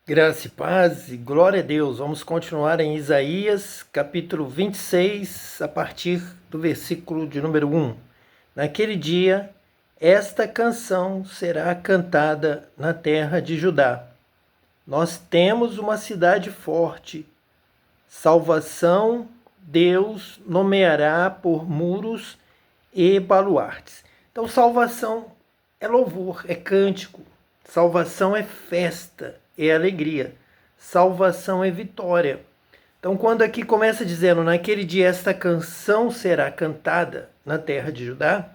Graça e paz e glória a Deus. Vamos continuar em Isaías, capítulo 26, a partir do versículo de número 1. Naquele dia, esta canção será cantada na terra de Judá. Nós temos uma cidade forte. Salvação, Deus nomeará por muros e baluartes. Então, salvação é louvor, é cântico. Salvação é festa, é alegria. Salvação é vitória. Então, quando aqui começa dizendo, naquele dia esta canção será cantada na terra de Judá,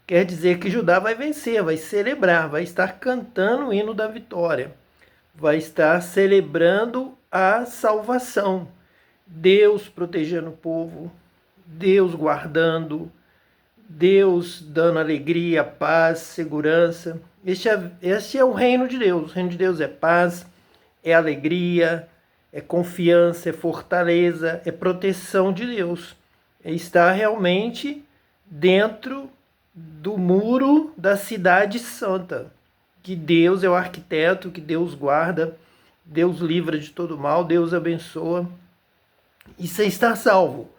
quer dizer que Judá vai vencer, vai celebrar, vai estar cantando o hino da vitória, vai estar celebrando a salvação. Deus protegendo o povo, Deus guardando, Deus dando alegria, paz, segurança. Este é o reino de Deus. O reino de Deus é paz, é alegria, é confiança, é fortaleza, é proteção de Deus. É estar realmente dentro do muro da cidade santa, que Deus é o arquiteto, que Deus guarda, Deus livra de todo mal, Deus abençoa. Isso é estar salvo.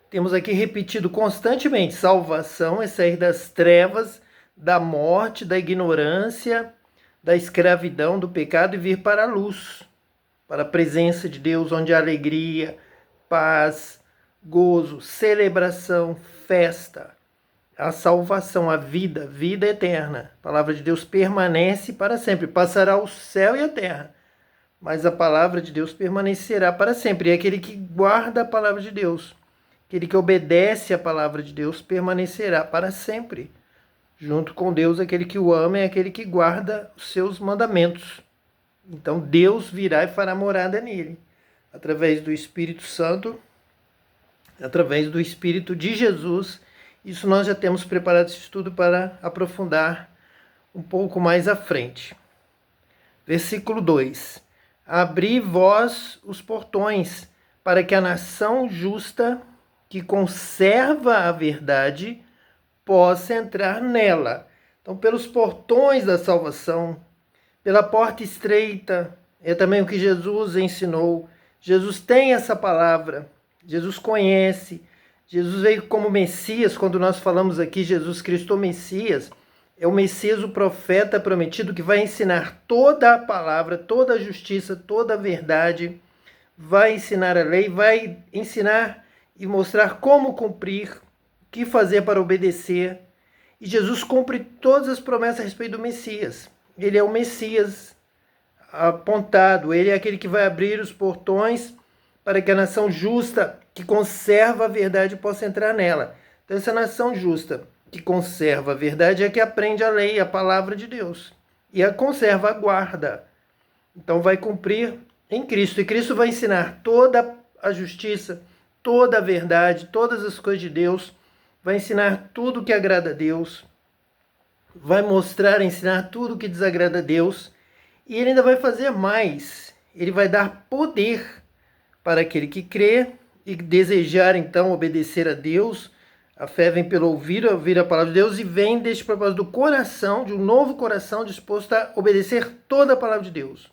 Temos aqui repetido constantemente: salvação é sair das trevas, da morte, da ignorância, da escravidão, do pecado e vir para a luz, para a presença de Deus, onde há alegria, paz, gozo, celebração, festa. A salvação, a vida, vida eterna. A palavra de Deus permanece para sempre. Passará o céu e a terra, mas a palavra de Deus permanecerá para sempre. E aquele que guarda a palavra de Deus, aquele que obedece a palavra de Deus, permanecerá para sempre. Junto com Deus, aquele que o ama é aquele que guarda os seus mandamentos. Então Deus virá e fará morada nele, através do Espírito Santo, através do Espírito de Jesus. Isso nós já temos preparado esse estudo para aprofundar um pouco mais à frente. Versículo 2. Abri vós os portões, para que a nação justa, que conserva a verdade, possa entrar nela. Então, pelos portões da salvação, pela porta estreita, é também o que Jesus ensinou. Jesus tem essa palavra, Jesus conhece, Jesus veio como Messias. Quando nós falamos aqui Jesus Cristo, o Messias, é o Messias, o profeta prometido, que vai ensinar toda a palavra, toda a justiça, toda a verdade, vai ensinar a lei, vai ensinar e mostrar como cumprir, o que fazer para obedecer. E Jesus cumpre todas as promessas a respeito do Messias. Ele é o Messias apontado, ele é aquele que vai abrir os portões para que a nação justa, que conserva a verdade, possa entrar nela. Então, essa nação justa, que conserva a verdade, é que aprende a lei, a palavra de Deus, e a conserva, a guarda. Então, vai cumprir em Cristo, e Cristo vai ensinar toda a justiça, toda a verdade, todas as coisas de Deus, vai ensinar tudo que agrada a Deus, vai mostrar, ensinar tudo que desagrada a Deus, e ele ainda vai fazer mais. Ele vai dar poder para aquele que crê e desejar, então, obedecer a Deus. A fé vem pelo ouvir a palavra de Deus, e vem deste propósito do coração, de um novo coração disposto a obedecer toda a palavra de Deus.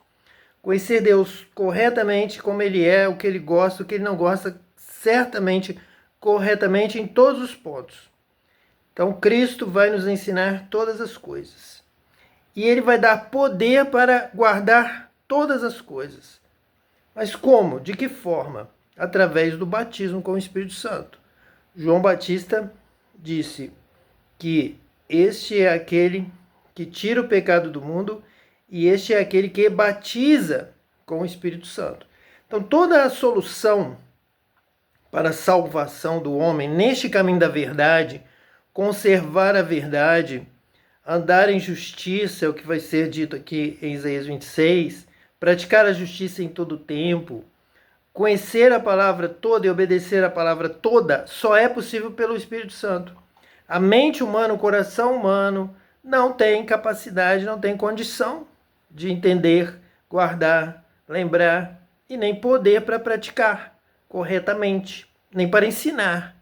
Conhecer Deus corretamente, como Ele é, o que Ele gosta, o que Ele não gosta, certamente, corretamente, em todos os pontos. Então, Cristo vai nos ensinar todas as coisas. E Ele vai dar poder para guardar todas as coisas. Mas como? De que forma? Através do batismo com o Espírito Santo. João Batista disse que este é aquele que tira o pecado do mundo, e este é aquele que batiza com o Espírito Santo. Então, toda a solução para a salvação do homem neste caminho da verdade, conservar a verdade, andar em justiça, é o que vai ser dito aqui em Isaías 26, praticar a justiça em todo o tempo, conhecer a palavra toda e obedecer a palavra toda, só é possível pelo Espírito Santo. A mente humana, o coração humano, não tem capacidade, não tem condição de entender, guardar, lembrar, e nem poder para praticar corretamente, nem para ensinar,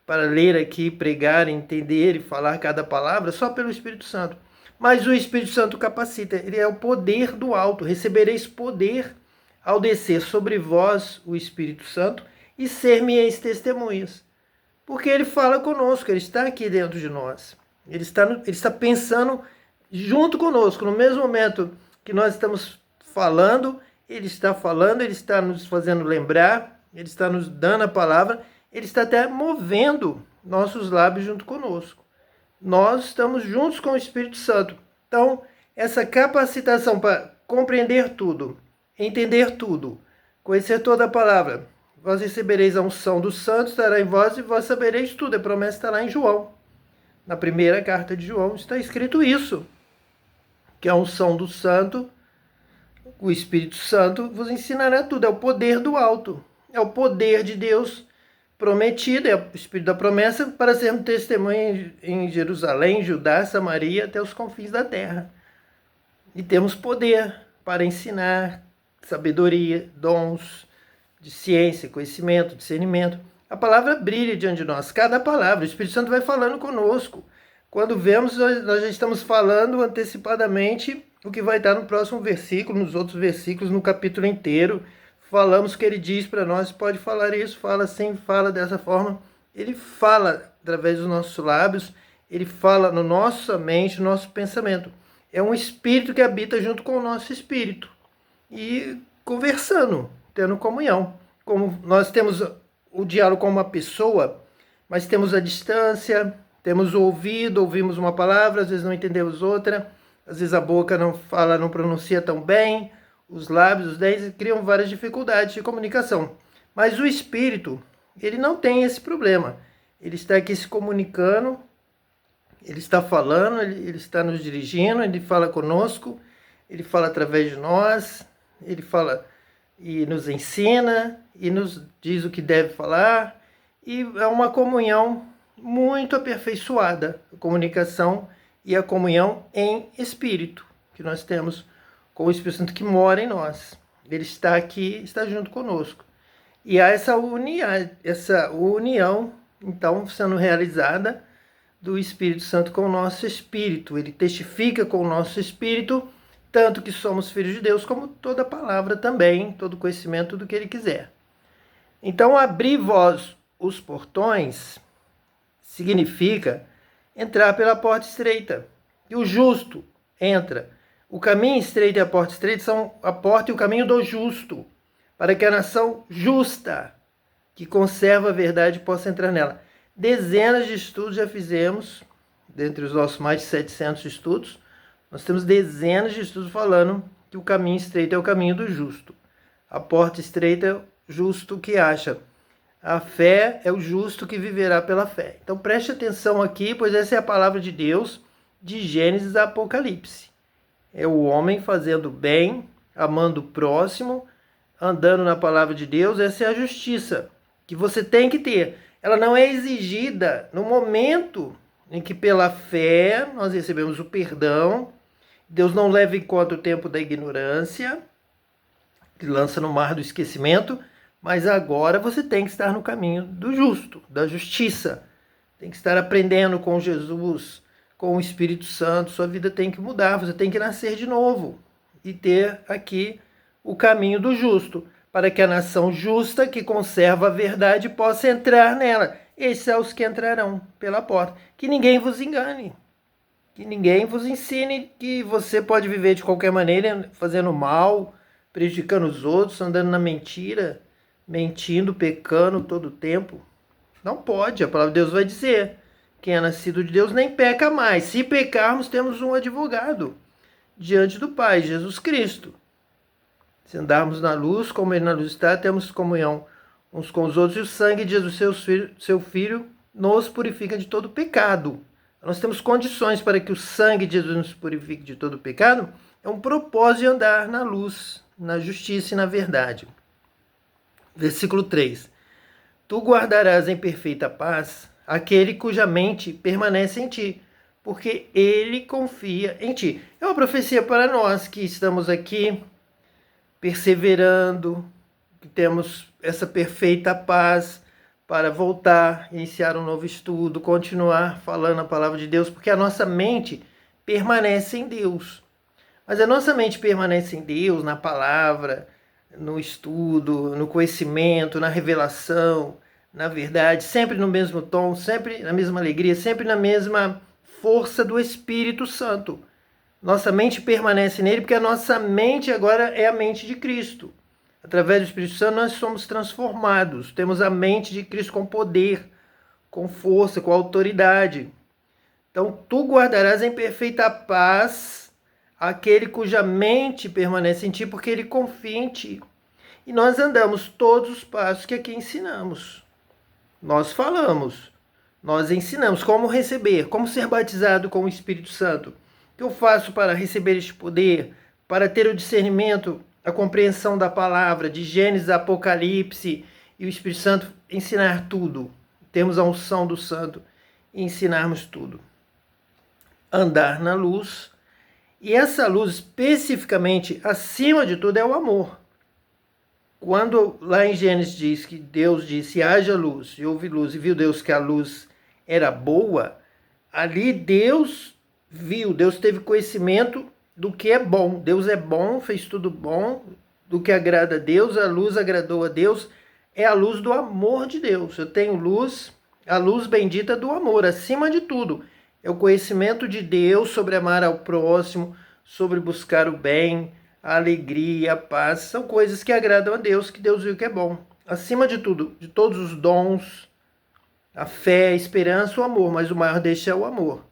para ler aqui, pregar, entender e falar cada palavra, só pelo Espírito Santo. mas o Espírito Santo capacita. Ele é o poder do alto. Recebereis poder ao descer sobre vós o Espírito Santo e ser-me-eis testemunhas. Porque ele fala conosco, ele está aqui dentro de nós. Ele está pensando junto conosco. No mesmo momento que nós estamos falando, ele está nos fazendo lembrar, ele está nos dando a palavra, ele está até movendo nossos lábios junto conosco. Nós estamos juntos com o Espírito Santo. Então, essa capacitação para compreender tudo, entender tudo, conhecer toda a palavra. Vós recebereis a unção do santo, estará em vós e vós sabereis tudo. A promessa está lá em João. Na primeira carta de João está escrito isso, que a unção do santo, o Espírito Santo, vos ensinará tudo. É o poder do alto, é o poder de Deus prometido, é o Espírito da promessa para sermos testemunhas em Jerusalém, Judá, Samaria, até os confins da terra. E temos poder para ensinar, sabedoria, dons de ciência, conhecimento, discernimento. A palavra brilha diante de nós, cada palavra. O Espírito Santo vai falando conosco. Quando vemos, nós já estamos falando antecipadamente o que vai estar no próximo versículo, nos outros versículos, no capítulo inteiro. Falamos o que ele diz para nós, pode falar isso, fala assim, fala dessa forma. Ele fala através dos nossos lábios, ele fala no nossa mente, no nosso pensamento. É um espírito que habita junto com o nosso espírito. E conversando, tendo comunhão. Como nós temos o diálogo com uma pessoa, mas temos a distância, temos o ouvido, ouvimos uma palavra, às vezes não entendemos outra, às vezes a boca não fala, não pronuncia tão bem, os lábios, os dentes criam várias dificuldades de comunicação. Mas o espírito, ele não tem esse problema. Ele está aqui se comunicando, ele está falando, ele está nos dirigindo, ele fala conosco, ele fala através de nós, ele fala e nos ensina, e nos diz o que deve falar, e é uma comunhão muito aperfeiçoada, a comunicação e a comunhão em espírito, que nós temos com o Espírito Santo que mora em nós. Ele está aqui, está junto conosco. E há essa união, então, sendo realizada do Espírito Santo com o nosso espírito. Ele testifica com o nosso espírito, tanto que somos filhos de Deus, como toda palavra também, todo conhecimento do que ele quiser. Então, abrir vós os portões significa entrar pela porta estreita. E o justo entra. O caminho estreito e a porta estreita são a porta e o caminho do justo, para que a nação justa, que conserva a verdade, possa entrar nela. Dezenas de estudos já fizemos, dentre os nossos mais de 700 estudos, nós temos dezenas de estudos falando que o caminho estreito é o caminho do justo. A porta estreita é o justo que acha. A fé é o justo que viverá pela fé. Então preste atenção aqui, pois essa é a palavra de Deus de Gênesis a Apocalipse. É o homem fazendo bem, amando o próximo, andando na palavra de Deus. Essa é a justiça que você tem que ter. Ela não é exigida no momento em que pela fé nós recebemos o perdão. Deus não leva em conta o tempo da ignorância, que lança no mar do esquecimento, mas agora você tem que estar no caminho do justo, da justiça. Tem que estar aprendendo com Jesus, com o Espírito Santo. Sua vida tem que mudar, você tem que nascer de novo e ter aqui o caminho do justo, para que a nação justa que conserva a verdade possa entrar nela. Esses são os que entrarão pela porta. Que ninguém vos engane. Que ninguém vos ensine que você pode viver de qualquer maneira, fazendo mal, prejudicando os outros, andando na mentira, mentindo, pecando todo o tempo. Não pode, a palavra de Deus vai dizer. Quem é nascido de Deus nem peca mais. Se pecarmos, temos um advogado diante do Pai, Jesus Cristo. Se andarmos na luz, como ele na luz está, temos comunhão uns com os outros, e o sangue de Jesus, seu Filho, nos purifica de todo pecado. Nós temos condições para que o sangue de Jesus nos purifique de todo pecado. É um propósito de andar na luz, na justiça e na verdade. Versículo 3. Tu guardarás em perfeita paz aquele cuja mente permanece em ti, porque ele confia em ti. É uma profecia para nós que estamos aqui perseverando, que temos essa perfeita paz para voltar, iniciar um novo estudo, continuar falando a palavra de Deus, porque a nossa mente permanece em Deus. Mas a nossa mente permanece em Deus, na palavra, no estudo, no conhecimento, na revelação, na verdade, sempre no mesmo tom, sempre na mesma alegria, sempre na mesma força do Espírito Santo. Nossa mente permanece nele porque a nossa mente agora é a mente de Cristo. Através do Espírito Santo nós somos transformados, temos a mente de Cristo com poder, com força, com autoridade. Então, tu guardarás em perfeita paz aquele cuja mente permanece em ti, porque ele confia em ti. E nós andamos todos os passos que aqui ensinamos. Nós falamos, nós ensinamos como receber, como ser batizado com o Espírito Santo. O que eu faço para receber este poder, para ter o discernimento, a compreensão da palavra, de Gênesis, Apocalipse, e o Espírito Santo ensinar tudo. Temos a unção do Santo e ensinarmos tudo. Andar na luz, e essa luz especificamente, acima de tudo, é o amor. Quando lá em Gênesis diz que Deus disse, haja luz, e houve luz, e viu Deus que a luz era boa, ali Deus viu, Deus teve conhecimento do que é bom. Deus é bom, fez tudo bom, do que agrada a Deus, a luz agradou a Deus, é a luz do amor de Deus. Eu tenho luz, a luz bendita do amor, acima de tudo. É o conhecimento de Deus sobre amar ao próximo, sobre buscar o bem, a alegria, a paz. São coisas que agradam a Deus, que Deus viu que é bom. Acima de tudo, de todos os dons, a fé, a esperança, o amor, mas o maior destes é o amor.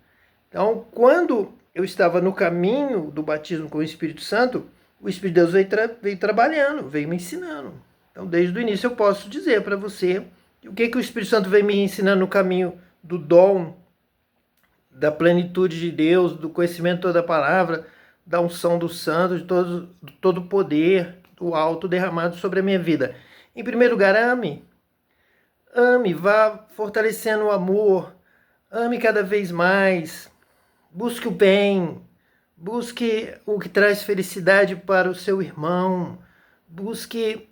Então, quando eu estava no caminho do batismo com o Espírito Santo, o Espírito de Deus veio trabalhando, veio me ensinando. Então, desde o início eu posso dizer para você o que o Espírito Santo veio me ensinando no caminho do dom, da plenitude de Deus, do conhecimento da palavra, da unção do santo, de todo o poder do alto derramado sobre a minha vida. Em primeiro lugar, ame. Ame, vá fortalecendo o amor. Ame cada vez mais. Busque o bem. Busque o que traz felicidade para o seu irmão. Busque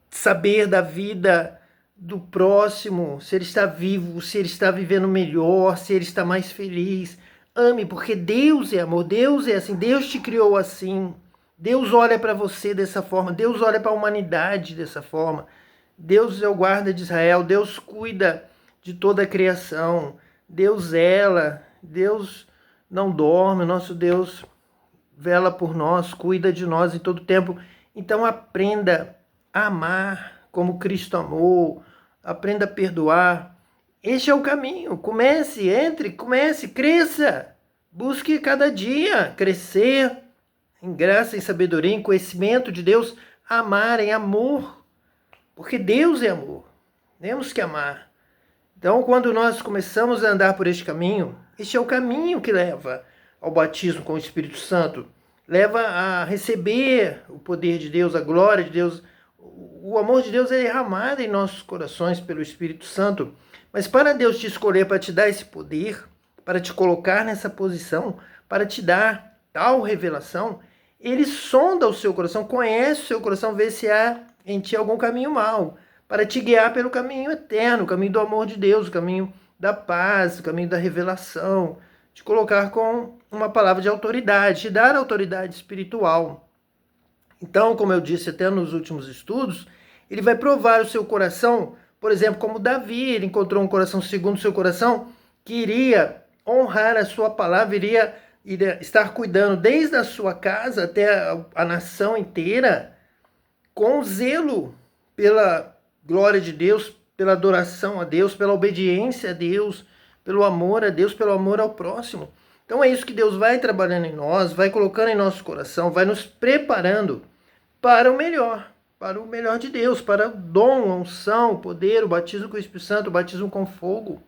saber da vida do próximo, se ele está vivo, se ele está vivendo melhor, se ele está mais feliz. Ame, porque Deus é amor, Deus é assim, Deus te criou assim. Deus olha para você dessa forma, Deus olha para a humanidade dessa forma. Deus é o guarda de Israel, Deus cuida de toda a criação. Deus zela, Deus não dorme, nosso Deus vela por nós, cuida de nós em todo tempo. Então aprenda a amar como Cristo amou, aprenda a perdoar. Este é o caminho. Comece, cresça. Busque cada dia crescer em graça, em sabedoria, em conhecimento de Deus, amar em amor, porque Deus é amor. Temos que amar. Então, quando nós começamos a andar por este caminho, este é o caminho que leva ao batismo com o Espírito Santo, leva a receber o poder de Deus, a glória de Deus. O amor de Deus é derramado em nossos corações pelo Espírito Santo. Mas para Deus te escolher, para te dar esse poder, para te colocar nessa posição, para te dar tal revelação, Ele sonda o seu coração, conhece o seu coração, vê se há em ti algum caminho mau, para te guiar pelo caminho eterno, o caminho do amor de Deus, o caminho da paz, o caminho da revelação, te colocar com uma palavra de autoridade, te dar autoridade espiritual. Então, como eu disse até nos últimos estudos, ele vai provar o seu coração, por exemplo, como Davi, ele encontrou um coração segundo o seu coração, que iria honrar a sua palavra, iria estar cuidando desde a sua casa até a nação inteira, com zelo pela glória de Deus, pela adoração a Deus, pela obediência a Deus, pelo amor a Deus, pelo amor ao próximo. Então é isso que Deus vai trabalhando em nós, vai colocando em nosso coração, vai nos preparando para o melhor de Deus, para o dom, a unção, o poder, o batismo com o Espírito Santo, o batismo com fogo.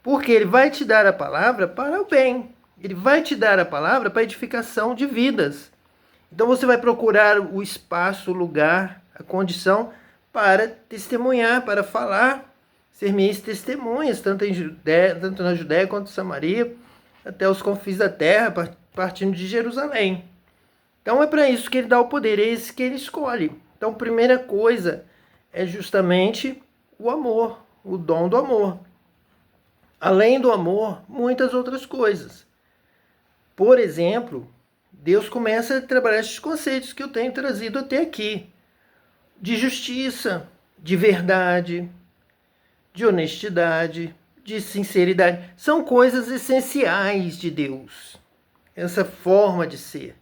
Porque Ele vai te dar a palavra para o bem. Ele vai te dar a palavra para a edificação de vidas. Então você vai procurar o espaço, o lugar, a condição para testemunhar, para falar, ser minhas testemunhas, tanto na Judéia quanto em Samaria, até os confins da terra, partindo de Jerusalém. Então é para isso que Ele dá o poder, é esse que Ele escolhe. Então a primeira coisa é justamente o amor, o dom do amor. Além do amor, muitas outras coisas. Por exemplo, Deus começa a trabalhar esses conceitos que eu tenho trazido até aqui, de justiça, de verdade, de honestidade, de sinceridade. São coisas essenciais de Deus, essa forma de ser.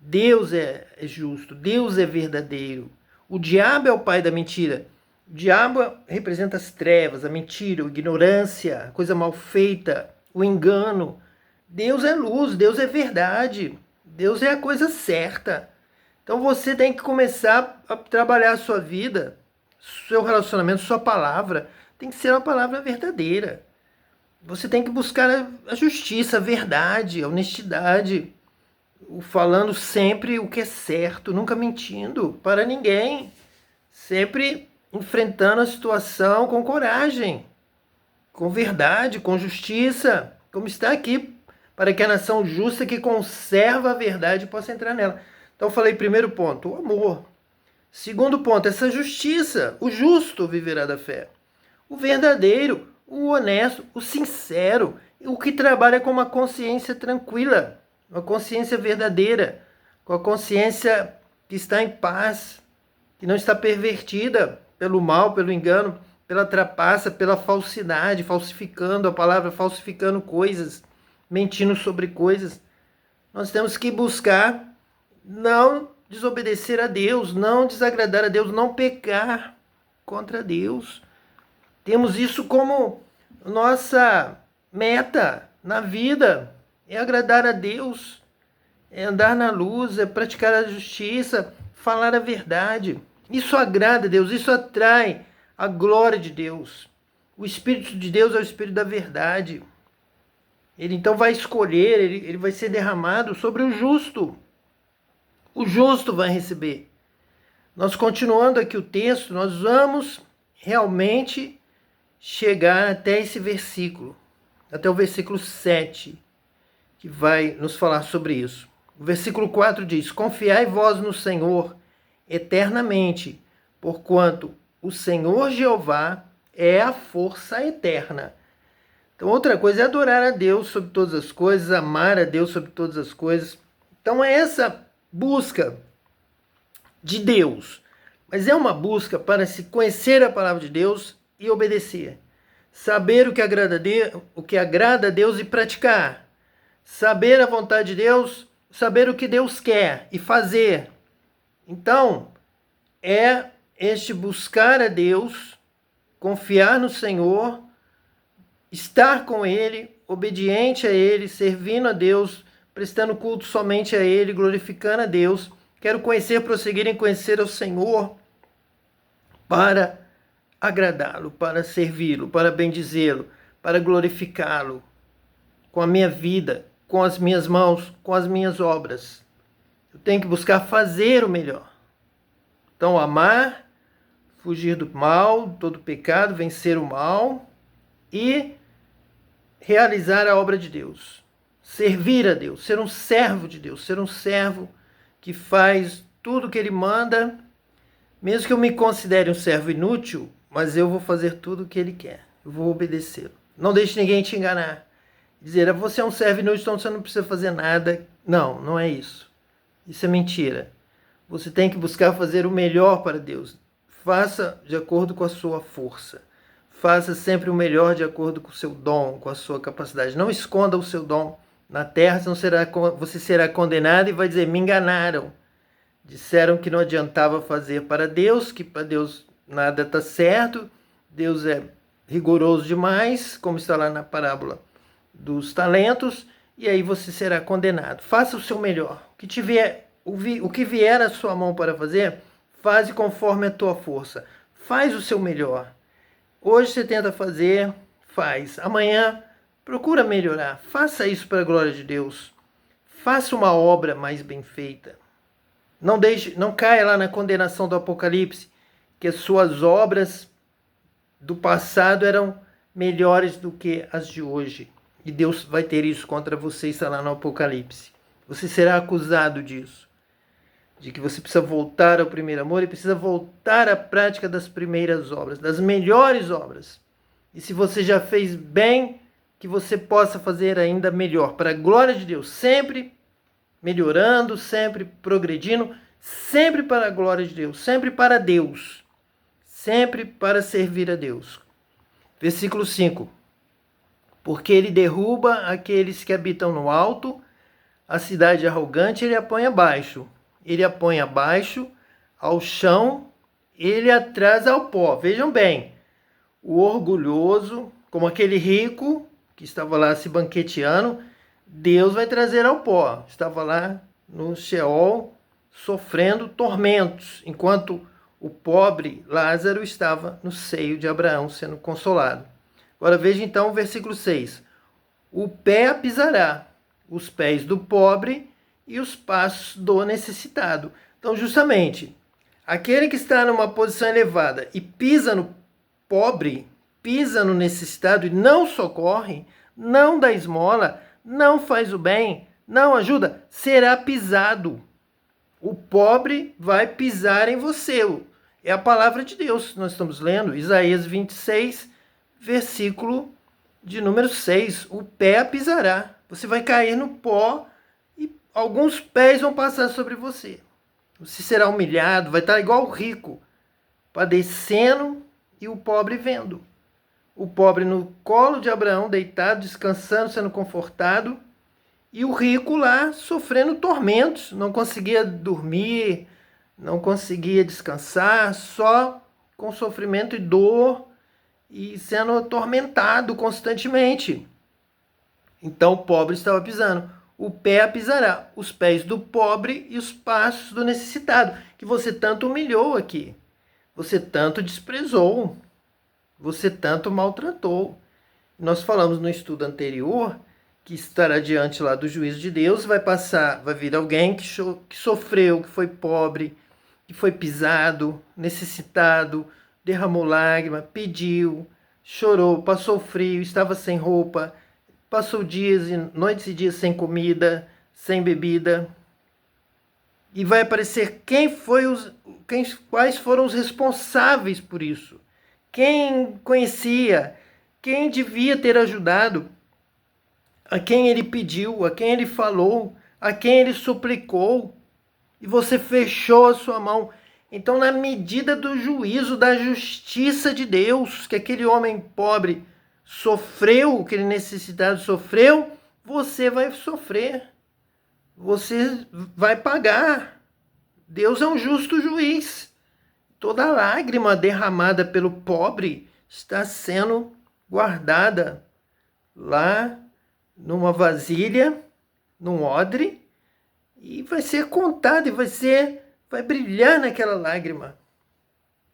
Deus é justo, Deus é verdadeiro. O diabo é o pai da mentira. O diabo representa as trevas, a mentira, a ignorância, a coisa mal feita, o engano. Deus é luz, Deus é verdade, Deus é a coisa certa. Então você tem que começar a trabalhar a sua vida, seu relacionamento, sua palavra. Tem que ser uma palavra verdadeira. Você tem que buscar a justiça, a verdade, a honestidade, falando sempre o que é certo, nunca mentindo para ninguém, sempre enfrentando a situação com coragem, com verdade, com justiça, como está aqui, para que a nação justa que conserva a verdade possa entrar nela. Então eu falei, primeiro ponto, o amor. Segundo ponto, essa justiça. O justo viverá da fé. O verdadeiro, o honesto, o sincero, o que trabalha com uma consciência tranquila, uma consciência verdadeira, com a consciência que está em paz, que não está pervertida pelo mal, pelo engano, pela trapaça, pela falsidade, falsificando a palavra, falsificando coisas, mentindo sobre coisas. Nós temos que buscar não desobedecer a Deus, não desagradar a Deus, não pecar contra Deus. Temos isso como nossa meta na vida, é agradar a Deus, é andar na luz, é praticar a justiça, falar a verdade. Isso agrada a Deus, isso atrai a glória de Deus. O Espírito de Deus é o Espírito da verdade. Ele então vai escolher, ele vai ser derramado sobre o justo. O justo vai receber. Nós continuando aqui o texto, nós vamos realmente chegar até esse versículo, até o versículo 7, que vai nos falar sobre isso. O versículo 4 diz: Confiai vós no Senhor eternamente, porquanto o Senhor Jeová é a força eterna. Então, outra coisa é adorar a Deus sobre todas as coisas, amar a Deus sobre todas as coisas. Então, é essa busca de Deus, mas é uma busca para se conhecer a palavra de Deus e obedecer. Saber o que agrada a Deus e praticar. Saber a vontade de Deus, saber o que Deus quer e fazer. Então, é este buscar a Deus, confiar no Senhor, estar com Ele, obediente a Ele, servindo a Deus, prestando culto somente a Ele, glorificando a Deus. Quero conhecer, prosseguir em conhecer ao Senhor para agradá-lo, para servi-lo, para bendizê-lo, para glorificá-lo com a minha vida, com as minhas mãos, com as minhas obras. Eu tenho que buscar fazer o melhor. Então, amar, fugir do mal, todo pecado, vencer o mal e realizar a obra de Deus. Servir a Deus, ser um servo de Deus, ser um servo que faz tudo o que Ele manda, mesmo que eu me considere um servo inútil, mas eu vou fazer tudo o que Ele quer, eu vou obedecê-lo. Não deixe ninguém te enganar, dizer, você é um servo inútil, então você não precisa fazer nada. Não, não é isso. Isso é mentira. Você tem que buscar fazer o melhor para Deus. Faça de acordo com a sua força. Faça sempre o melhor de acordo com o seu dom, com a sua capacidade. Não esconda o seu dom na terra, senão você será condenado e vai dizer, me enganaram. Disseram que não adiantava fazer para Deus, que para Deus nada está certo, Deus é rigoroso demais, como está lá na parábola dos talentos, e aí você será condenado. Faça o seu melhor. O que vier à sua mão para fazer, faze conforme a tua força. Faz o seu melhor. Hoje você tenta fazer, faz. Amanhã, procura melhorar. Faça isso para a glória de Deus. Faça uma obra mais bem feita. Não caia lá na condenação do Apocalipse, que as suas obras do passado eram melhores do que as de hoje. E Deus vai ter isso contra você, está lá no Apocalipse. Você será acusado disso. De que você precisa voltar ao primeiro amor e precisa voltar à prática das primeiras obras, das melhores obras. E se você já fez bem, que você possa fazer ainda melhor, para a glória de Deus, sempre melhorando, sempre progredindo, sempre para a glória de Deus, sempre para Deus, sempre para servir a Deus. Versículo 5. Porque ele derruba aqueles que habitam no alto, a cidade arrogante ele a põe abaixo. Ele a põe abaixo, ao chão, ele a traz ao pó. Vejam bem, o orgulhoso, como aquele rico que estava lá se banqueteando, Deus vai trazer ao pó. Estava lá no Sheol, sofrendo tormentos, enquanto o pobre Lázaro estava no seio de Abraão, sendo consolado. Agora veja então o versículo 6. O pé a pisará, os pés do pobre e os passos do necessitado. Então, justamente, aquele que está numa posição elevada e pisa no pobre, pisa no necessitado e não socorre, não dá esmola, não faz o bem, não ajuda, será pisado. O pobre vai pisar em você. É a palavra de Deus. Nós estamos lendo Isaías 26, versículo de número 6. O pé a pisará. Você vai cair no pó e alguns pés vão passar sobre você. Você será humilhado, vai estar igual o rico, padecendo e o pobre vendo. O pobre no colo de Abraão, deitado, descansando, sendo confortado, e o rico lá sofrendo tormentos, não conseguia dormir, não conseguia descansar, só com sofrimento e dor, e sendo atormentado constantemente. Então o pobre estava pisando. O pé a pisará, os pés do pobre e os passos do necessitado, que você tanto humilhou aqui, você tanto desprezou, você tanto maltratou. Nós falamos no estudo anterior que estará diante lá do juízo de Deus, vai vir alguém que sofreu, que foi pobre, que foi pisado, necessitado, derramou lágrima, pediu, chorou, passou frio, estava sem roupa, passou noites e dias sem comida, sem bebida. E vai aparecer quais foram os responsáveis por isso. Quem conhecia, quem devia ter ajudado, a quem ele pediu, a quem ele falou, a quem ele suplicou, e você fechou a sua mão. Então, na medida do juízo, da justiça de Deus, que aquele homem pobre sofreu, aquele necessitado sofreu, você vai sofrer. Você vai pagar. Deus é um justo juiz. Toda lágrima derramada pelo pobre está sendo guardada lá numa vasilha, num odre, e vai ser contada e vai brilhar naquela lágrima.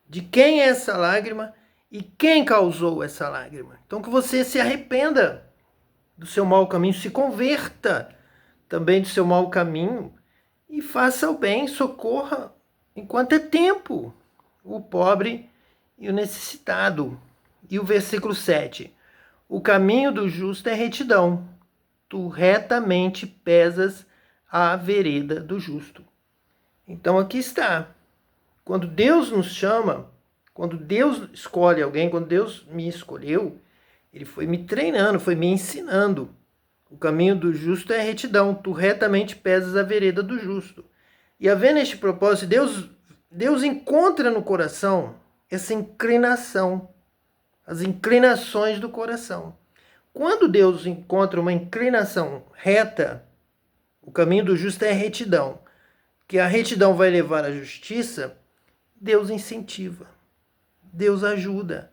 De quem é essa lágrima e quem causou essa lágrima? Então que você se arrependa do seu mau caminho, se converta também do seu mau caminho e faça o bem, socorra enquanto é tempo o pobre e o necessitado. E o versículo 7. O caminho do justo é retidão, tu retamente pesas a vereda do justo. Então aqui está. Quando Deus nos chama, quando Deus escolhe alguém, quando Deus me escolheu, ele foi me treinando, foi me ensinando. O caminho do justo é retidão, tu retamente pesas a vereda do justo. E havendo este propósito, Deus encontra no coração essa inclinação, as inclinações do coração. Quando Deus encontra uma inclinação reta, o caminho do justo é a retidão, que a retidão vai levar à justiça, Deus incentiva, Deus ajuda.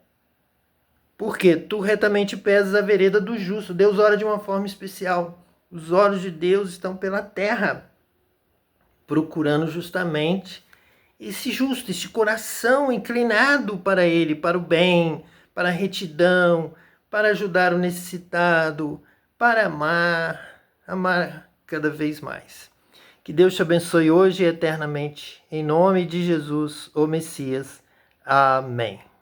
Porque tu retamente pesas a vereda do justo. Deus ora de uma forma especial. Os olhos de Deus estão pela terra, procurando justamente esse justo, esse coração inclinado para Ele, para o bem, para a retidão, para ajudar o necessitado, para amar cada vez mais. Que Deus te abençoe hoje e eternamente. Em nome de Jesus, o Messias. Amém.